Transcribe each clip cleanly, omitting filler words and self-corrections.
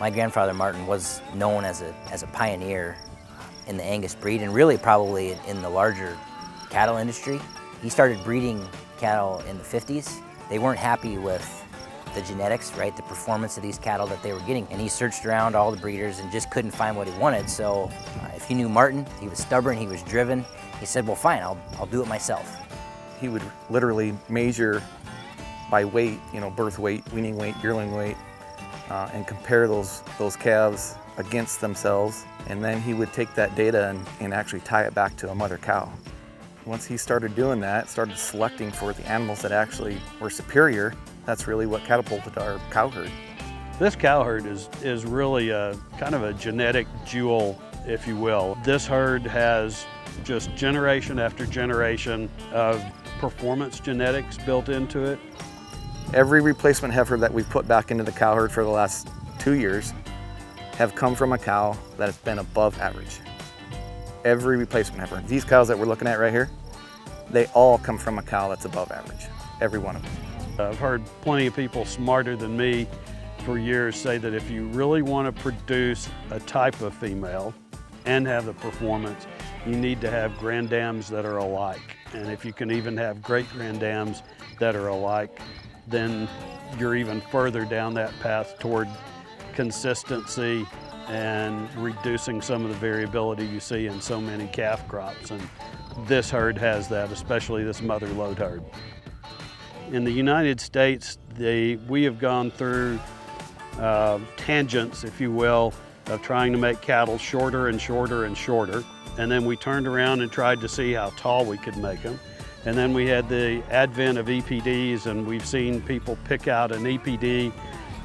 My grandfather Martin was known as a pioneer in the Angus breed, and really probably in the larger cattle industry. He started breeding cattle in the 50s. They weren't happy with the genetics, right, the performance of these cattle that they were getting, and he searched around all the breeders and just couldn't find what he wanted. So if you knew Martin, he was stubborn, he was driven. He said, well, fine, I'll do it myself. He would literally measure by weight, birth weight, weaning weight, yearling weight, and compare those calves against themselves. And then he would take that data and actually tie it back to a mother cow. Once he started doing that, started selecting for the animals that actually were superior, that's really what catapulted our cow herd. This cow herd is really a kind of a genetic jewel, if you will. This herd has just generation after generation of performance genetics built into it. Every replacement heifer that we've put back into the cow herd for the last 2 years have come from a cow that has been above average. Every replacement heifer. These cows that we're looking at right here, they all come from a cow that's above average, every one of them. I've heard plenty of people smarter than me for years say that if you really want to produce a type of female and have the performance, you need to have grandams that are alike. And if you can even have great grandams that are alike, then you're even further down that path toward consistency and reducing some of the variability you see in so many calf crops. And this herd has that, especially this Motherlode herd. In the United States, we have gone through tangents, if you will, of trying to make cattle shorter and shorter and shorter. And then we turned around and tried to see how tall we could make them. And then we had the advent of EPDs, and we've seen people pick out an EPD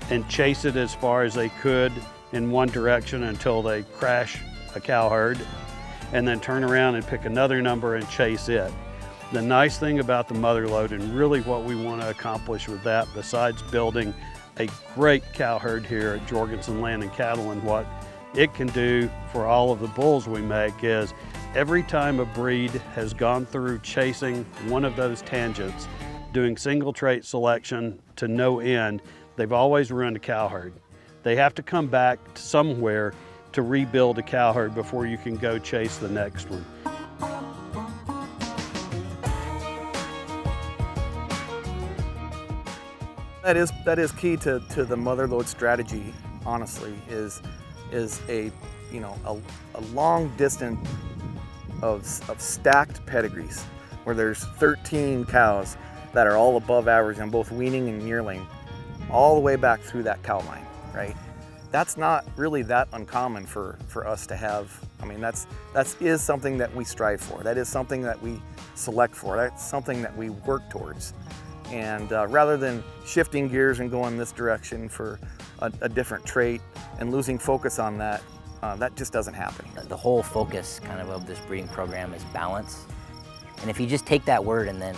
and chase it as far as they could in one direction until they crash a cow herd, and then turn around and pick another number and chase it. The nice thing about the Motherlode, and really what we want to accomplish with that, besides building a great cow herd here at Jorgensen Land and Cattle, and what it can do for all of the bulls we make, is every time a breed has gone through chasing one of those tangents, doing single trait selection to no end, they've always ruined a cow herd. They have to come back somewhere to rebuild a cow herd before you can go chase the next one. That is key to the Motherlode strategy, honestly, is a long distance of stacked pedigrees where there's 13 cows that are all above average on both weaning and yearling, all the way back through that cow line, right? That's not really that uncommon for us to have. I mean, that is something that we strive for. That is something that we select for. That's something that we work towards. And rather than shifting gears and going this direction for a different trait and losing focus on that, that just doesn't happen here. The whole focus of this breeding program is balance. And if you just take that word and then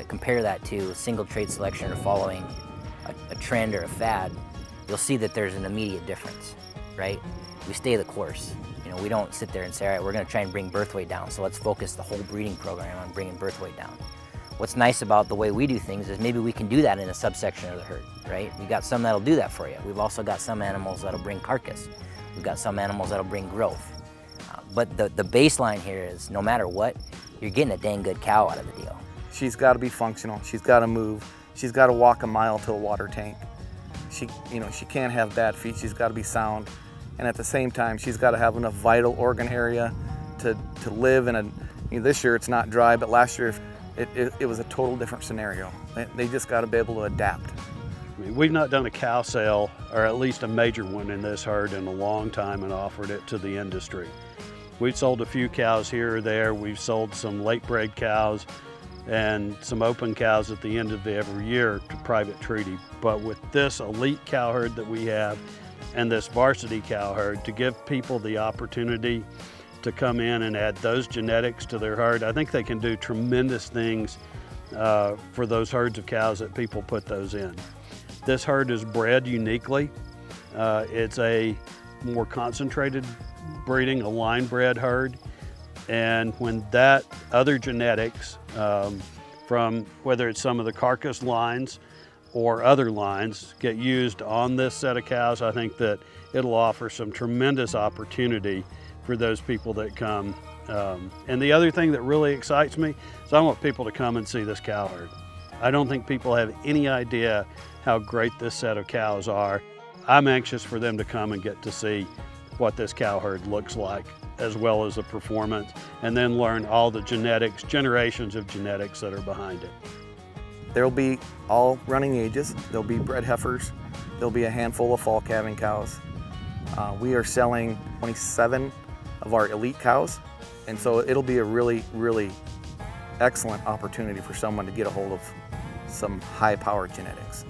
compare that to single trait selection or following a trend or a fad, you'll see that there's an immediate difference, right? We stay the course. We don't sit there and say, all right, we're going to try and bring birth weight down, so let's focus the whole breeding program on bringing birth weight down. What's nice about the way we do things is maybe we can do that in a subsection of the herd, right? We've got some that'll do that for you. We've also got some animals that'll bring carcass. We've got some animals that'll bring growth. But the baseline here is no matter what, you're getting a dang good cow out of the deal. She's got to be functional. She's got to move. She's got to walk a mile to a water tank. She can't have bad feet. She's got to be sound. And at the same time, she's got to have enough vital organ area to live in a, this year it's not dry, but last year it was a total different scenario. They just got to be able to adapt. We've not done a cow sale, or at least a major one in this herd, in a long time and offered it to the industry. We've sold a few cows here or there. We've sold some late bred cows and some open cows at the end of every year to private treaty. But with this elite cow herd that we have and this varsity cow herd, to give people the opportunity to come in and add those genetics to their herd, I think they can do tremendous things for those herds of cows that people put those in. This herd is bred uniquely. It's a more concentrated breeding, a line bred herd. And when that other genetics, from whether it's some of the carcass lines or other lines get used on this set of cows, I think that it'll offer some tremendous opportunity for those people that come. And the other thing that really excites me is I want people to come and see this cow herd. I don't think people have any idea how great this set of cows are. I'm anxious for them to come and get to see what this cow herd looks like, as well as the performance, and then learn all the genetics, generations of genetics that are behind it. There'll be all running ages. There'll be bred heifers. There'll be a handful of fall calving cows. We are selling 27 of our elite cows, and so it'll be a really, really excellent opportunity for someone to get a hold of some high-powered genetics.